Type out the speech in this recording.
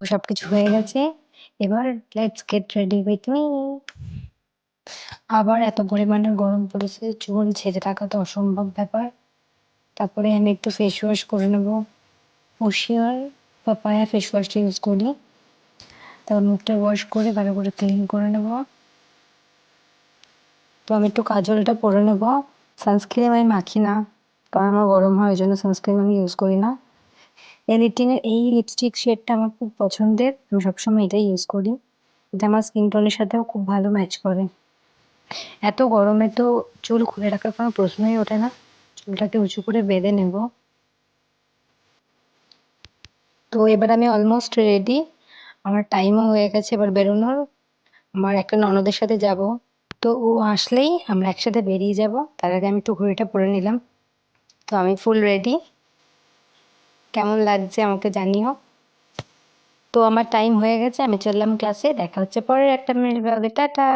সবকিছু হয়ে গেছে। এবার let's get ready with me. আবার এত পরিমাণে গরম পড়েছে, চুল ছেড়ে থাকা তো অসম্ভব ব্যাপার। তারপরে আমি একটু ফেস ওয়াশ করে নেব। ওশিয়ার পাপায়া ফেস ওয়াশটা ইউজ করি। তারপর মুখটা ওয়াশ করে ভালো করে ক্লিন করে নেব। তো আমি একটু কাজলটা পরে নেব। সানস্ক্রিন আমি মাখি না, কারণ আমার গরম হয়, ওই জন্য সানস্ক্রিন আমি ইউজ করি না। এলিটিনের এই লিপস্টিক শেডটা আমার খুব পছন্দের, আমি সবসময় এটাই ইউজ করি। এটা আমার স্কিন টোনের সাথেও খুব ভালো ম্যাচ করে। এত গরমে তো চুল খুলে রাখার কোনো প্রশ্নই ওঠে না। চুলটাকে উঁচু করে বেঁধে নেব। তো এবার আমি অলমোস্ট রেডি। আমার টাইমও হয়ে গেছে এবার বেরোনোর। আমার একটা ননদের সাথে যাব। তো ও আসলেই আমরা একসাথে বেরিয়ে যাব। তার আগে আমি একটু ঘড়িটা পরে নিলাম। তো আমি ফুল রেডি। কেমন লাগছে আমাকে জানিও। তো আমার টাইম হয়ে গেছে, আমি চললাম ক্লাসে। দেখা হচ্ছে পরের একটা মিনিট ব্লগে। টাটা।